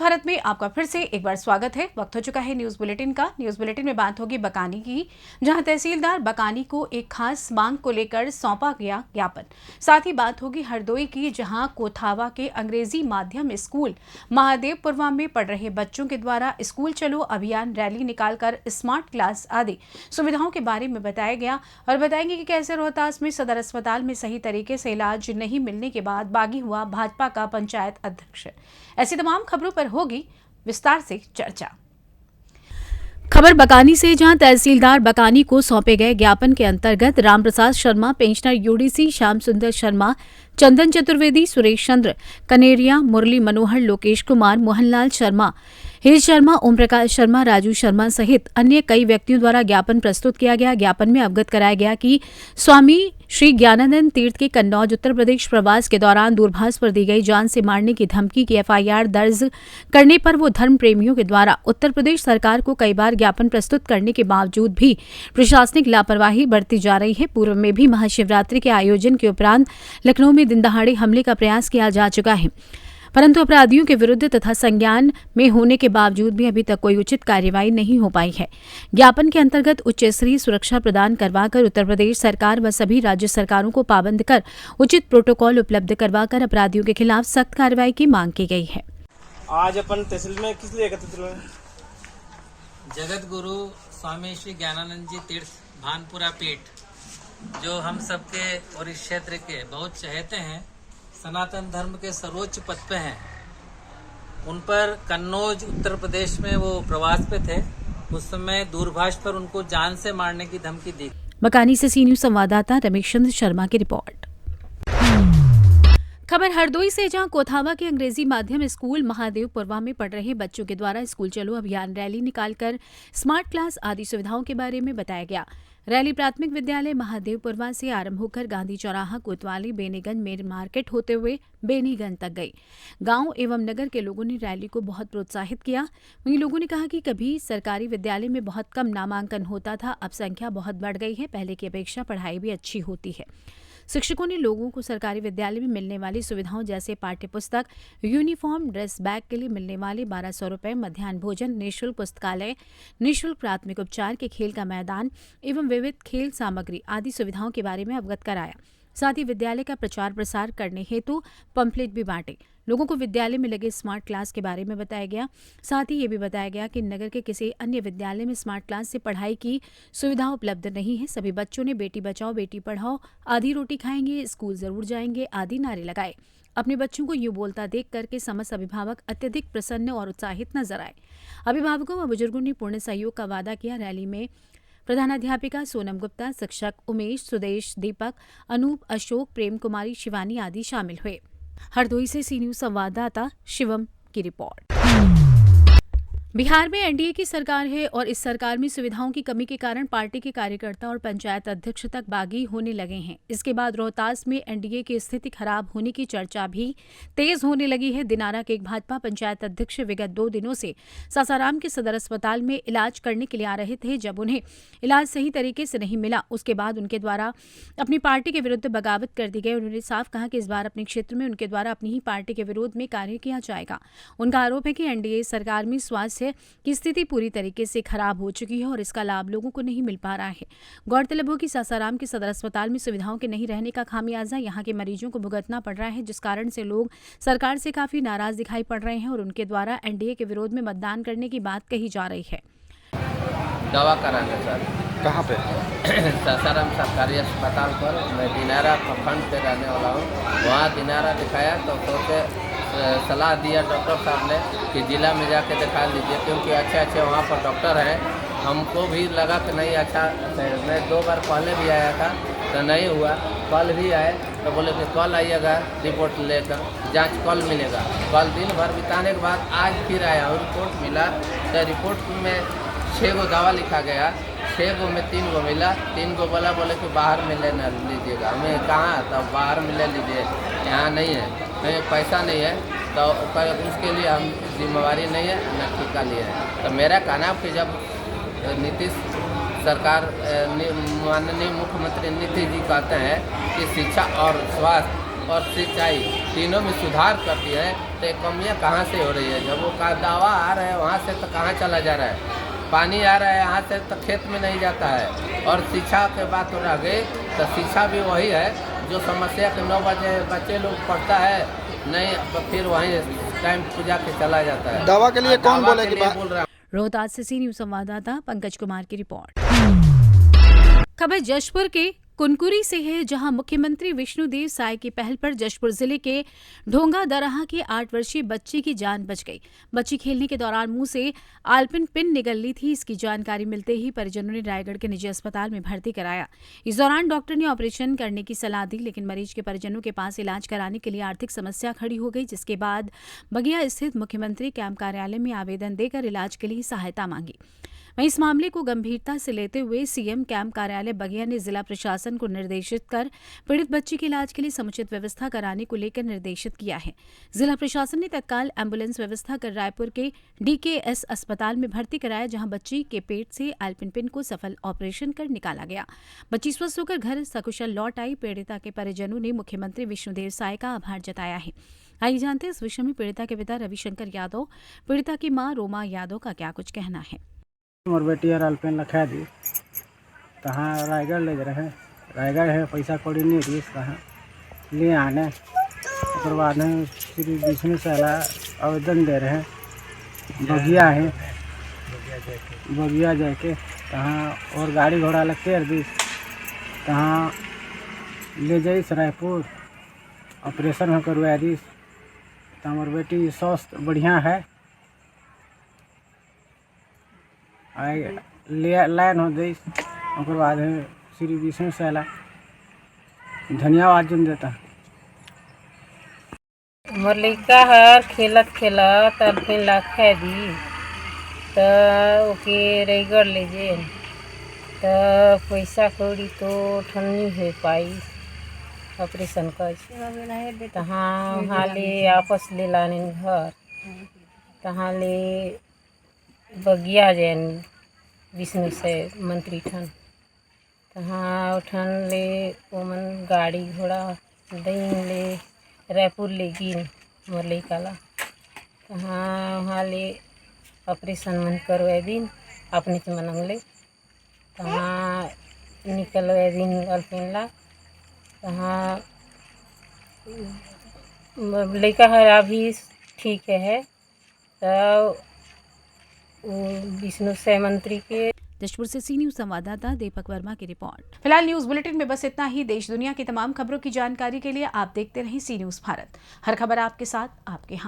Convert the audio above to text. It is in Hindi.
भारत में आपका फिर से एक बार स्वागत है। वक्त हो चुका है न्यूज बुलेटिन का। न्यूज बुलेटिन में बात होगी बकानी की, जहां तहसीलदार बकानी को एक खास मांग को लेकर सौंपा गया ज्ञापन। साथ ही बात होगी हरदोई की, जहां कोथावा के अंग्रेजी माध्यम स्कूल महादेवपुरवा में पढ़ रहे बच्चों के द्वारा स्कूल चलो अभियान रैली निकालकर स्मार्ट क्लास आदि सुविधाओं के बारे में बताया गया और बताएंगे कि कैसे रोहतास में सदर अस्पताल में सही तरीके से इलाज नहीं मिलने के बाद बागी हुआ भाजपा का पंचायत अध्यक्ष। ऐसी तमाम खबरों पर होगी विस्तार से चर्चा। खबर बकानी से, जहां तहसीलदार बकानी को सौंपे गए ज्ञापन के अंतर्गत रामप्रसाद शर्मा, पेंशनर यूडीसी श्याम सुंदर शर्मा, चंदन चतुर्वेदी, सुरेश चंद्र कनेरिया, मुरली मनोहर, लोकेश कुमार, मोहनलाल शर्मा, हिल शर्मा, ओम प्रकाश शर्मा, राजू शर्मा सहित अन्य कई व्यक्तियों द्वारा ज्ञापन प्रस्तुत किया गया। ज्ञापन में अवगत कराया गया कि स्वामी श्री ज्ञानानंद तीर्थ के कन्नौज उत्तर प्रदेश प्रवास के दौरान दूरभाष पर दी गई जान से मारने की धमकी की एफआईआर दर्ज करने पर वो धर्म प्रेमियों के द्वारा उत्तर प्रदेश सरकार को कई बार ज्ञापन प्रस्तुत करने के बावजूद भी प्रशासनिक लापरवाही बरती जा रही है। पूर्व में भी महाशिवरात्रि के आयोजन के उपरांत लखनऊ में दिन दहाड़े हमले का प्रयास किया जा चुका है, परंतु अपराधियों के विरुद्ध तथा संज्ञान में होने के बावजूद भी अभी तक कोई उचित कार्यवाही नहीं हो पाई है। ज्ञापन के अंतर्गत उच्च स्तरीय सुरक्षा प्रदान करवाकर उत्तर प्रदेश सरकार व सभी राज्य सरकारों को पाबंद कर उचित प्रोटोकॉल उपलब्ध करवाकर अपराधियों के खिलाफ सख्त कार्रवाई की मांग की गई है। आज अपन तहसील में किस लिए एकत्रित हुए? जगत गुरु स्वामी श्री ज्ञानानंद जी तीर्थ भानपुरा पीठ, जो हम सबके और इस क्षेत्र के बहुत चहेते हैं, सनातन धर्म के सर्वोच्च पद पे हैं, उन पर कन्नौज उत्तर प्रदेश में वो प्रवास पे थे। उस समय दूरभाष पर उनको जान से मारने की धमकी दी। बकानी से सी न्यूज संवाददाता रमेश चंद्र शर्मा की रिपोर्ट। खबर हरदोई से, जहां कोथावा के अंग्रेजी माध्यम स्कूल महादेवपुरवा में पढ़ रहे बच्चों के द्वारा स्कूल चलो अभियान रैली निकालकर स्मार्ट क्लास आदि सुविधाओं के बारे में बताया गया। रैली प्राथमिक विद्यालय महादेवपुरवा से आरंभ होकर गांधी चौराहा, कोतवाली, बेनीगंज, मेन मार्केट होते हुए बेनीगंज तक गई। गांव एवं नगर के लोगों ने रैली को बहुत प्रोत्साहित किया। वहीं लोगों ने कहा कि कभी सरकारी विद्यालय में बहुत कम नामांकन होता था, अब संख्या बहुत बढ़ गई है। पहले की अपेक्षा पढ़ाई भी अच्छी होती है। शिक्षकों ने लोगों को सरकारी विद्यालय में मिलने वाली सुविधाओं जैसे पाठ्य पुस्तक, यूनिफॉर्म, ड्रेस, बैग के लिए मिलने वाले 1200 रुपये, मध्याह्न भोजन, निःशुल्क पुस्तकालय, निःशुल्क प्राथमिक उपचार के खेल का मैदान एवं विविध खेल सामग्री आदि सुविधाओं के बारे में अवगत कराया। साथ ही विद्यालय का प्रचार प्रसार करने हेतु पंपलेट भी बांटे। लोगों को विद्यालय में लगे स्मार्ट क्लास के बारे में बताया गया। साथ ही ये भी बताया गया कि नगर के किसी अन्य विद्यालय में स्मार्ट क्लास से पढ़ाई की सुविधा उपलब्ध नहीं है। सभी बच्चों ने बेटी बचाओ बेटी पढ़ाओ, आधी रोटी खाएंगे, स्कूल जरूर जाएंगे आदि नारे लगाए। अपने बच्चों को यूं बोलता देख करके समस्त अभिभावक अत्यधिक प्रसन्न और उत्साहित नजर आए। अभिभावकों व बुजुर्गों ने पूर्ण सहयोग का वादा किया। रैली में प्रधानाध्यापिका सोनम गुप्ता, शिक्षक उमेश, सुदेश, दीपक, अनूप, अशोक, प्रेम कुमारी, शिवानी आदि शामिल हुए। हरदोई से सी न्यूज संवाददाता शिवम की रिपोर्ट। बिहार में एनडीए की सरकार है और इस सरकार में सुविधाओं की कमी के कारण पार्टी के कार्यकर्ता और पंचायत अध्यक्ष तक बागी होने लगे हैं। इसके बाद रोहतास में एनडीए की स्थिति खराब होने की चर्चा भी तेज होने लगी है। दिनारा के एक भाजपा पंचायत अध्यक्ष विगत 2 दिनों से सासाराम के सदर अस्पताल में इलाज करने के लिए आ रहे थे। जब उन्हें इलाज सही तरीके से नहीं मिला, उसके बाद उनके द्वारा अपनी पार्टी के विरुद्ध बगावत कर दी गई। उन्होंने साफ कहा कि इस बार अपने क्षेत्र में उनके द्वारा अपनी ही पार्टी के विरोध में कार्य किया जाएगा। उनका आरोप है कि एनडीए सरकार में स्वास्थ्य की स्थिति पूरी तरीके से खराब हो चुकी है और इसका लाभ लोगों को नहीं मिल पा रहा है। गौरतलब हो कि सासाराम के सदर अस्पताल में सुविधाओं के नहीं रहने का खामियाजा यहां के मरीजों को भुगतना पड़ रहा है, जिस कारण से लोग सरकार से काफी नाराज दिखाई पड़ रहे हैं और उनके द्वारा एनडीए के विरोध में मतदान करने की बात कही जा रही है। दवा कराने सर, कहाँ पे? सासाराम सरकारी अस्पताल पर। मैं दिनारा प्रखंड पे रहने वाला हूँ। वहाँ दिनारा दिखाया तो सोचे सलाह दिया डॉक्टर साहब ने कि जिला में जाके दिखा लीजिए, क्योंकि अच्छे अच्छे वहाँ पर डॉक्टर हैं। हमको भी लगा कि नहीं अच्छा है। मैं 2 बार पहले भी आया था तो नहीं हुआ, कल भी आए तो बोले कि कल आइएगा रिपोर्ट लेकर, जांच कल मिलेगा। कल दिन भर बिताने के बाद आज फिर आया और रिपोर्ट मिला। तो रिपोर्ट में 6 गो दवा लिखा गया, 6 गो में 3 गो मिला। 3 गो बोले कि बाहर में लेना लीजिएगा। हमें कहाँ, तब बाहर में ले लीजिए, यहाँ नहीं है, हमें पैसा नहीं है, तो उसके लिए हम जिम्मेवारी नहीं है, न ठेका लिए है। तो मेरा कहना कि जब नीतीश सरकार माननीय मुख्यमंत्री नीतीश जी कहते हैं कि शिक्षा और स्वास्थ्य और सिंचाई तीनों में सुधार कर दिया है, तो ये कमियाँ कहाँ से हो रही है? जब वो का दावा आ रहा है वहाँ से तो कहाँ चला जा रहा है? पानी आ रहा है यहाँ से तो खेत में नहीं जाता है। और शिक्षा के बात रह गई तो शिक्षा भी वही है जो समस्या के 9 बजे बच्चे लोग पढ़ता है नहीं, तो फिर वहीं टाइम पूजा के चला जाता है। दावा के लिए कौन दावा बोले के कि लिए बोल रहा है? रोहतास से सी न्यूज संवाददाता पंकज कुमार की रिपोर्ट। खबर जशपुर के कुनकुरी से है, जहां मुख्यमंत्री विष्णुदेव साय की पहल पर जशपुर जिले के ढोंगा दरहा के 8 वर्षीय बच्ची की जान बच गई। बच्ची खेलने के दौरान मुंह से आलपिन पिन निगल ली थी। इसकी जानकारी मिलते ही परिजनों ने रायगढ़ के निजी अस्पताल में भर्ती कराया। इस दौरान डॉक्टर ने ऑपरेशन करने की सलाह दी, लेकिन मरीज के परिजनों के पास इलाज कराने के लिए आर्थिक समस्या खड़ी हो गई, जिसके बाद बगिया स्थित मुख्यमंत्री कैंप कार्यालय में आवेदन देकर इलाज के लिए सहायता मांगी। वहीं इस मामले को गंभीरता से लेते हुए सीएम कैंप कार्यालय बगिया ने जिला प्रशासन को निर्देशित कर पीड़ित बच्ची के इलाज के लिए समुचित व्यवस्था कराने को लेकर निर्देशित किया है। जिला प्रशासन ने तत्काल एम्बुलेंस व्यवस्था कर रायपुर के डीकेएस अस्पताल में भर्ती कराया, जहां बच्ची के पेट से आलपिन पिन को सफल ऑपरेशन कर निकाला गया। बच्ची स्वस्थ होकर घर सकुशल लौट आई। पीड़िता के परिजनों ने मुख्यमंत्री विष्णुदेव साय का आभार जताया है। आइए जानते हैं इस विषय में पीड़िता के पिता रविशंकर यादव, पीड़िता की मां रोमा यादव का क्या कुछ कहना है। मोर बेटी और अल्पेन लखा दी तहाँ रायगढ़ ले रहे, रायगढ़ है पैसा कौड़ी नहीं रही तहाँ ले आने, और बाद में श्री विष्णु साला आवेदन दे रहे बगिया है, बगिया जाके तहाँ और गाड़ी घोड़ा लगते है दिस तहाँ ले जाइस रायपुर ऑपरेशन हो करवा दिस। तो हमार बेटी स्वस्थ बढ़िया है, लाइन हो गई। और बाद श्री विष्णु सैला धन्यवाद जन देता। मोर लइका हर खेलत खेलत अल्पिन लखा दी तो ओके रायगढ़ ले जे तो पैसा कौड़ी तो ठन्नी हो पाई ऑपरेशन कर तहाँ वहाँ ले आपस ले लाने घर तहाँ ले बगिया जैन विष्णु से मंत्री ठन तहाँ उठन ले ओमन गाड़ी घोड़ा दईन ले रायपुर ले गिन मोर लइका ला तहाँ वहाँ ले ऑपरेशन मन करवा दिन अपने के मनंग ले तहाँ निकलवा दिन अल्पिन ला तहाँ लइका हर अभी ठीक है। तो विष्णु से मंत्री के जशपुर से सी न्यूज संवाददाता दीपक वर्मा की रिपोर्ट। फिलहाल न्यूज बुलेटिन में बस इतना ही। देश दुनिया की तमाम खबरों की जानकारी के लिए आप देखते रहें सी न्यूज भारत। हर खबर आपके साथ, आपके हाथ।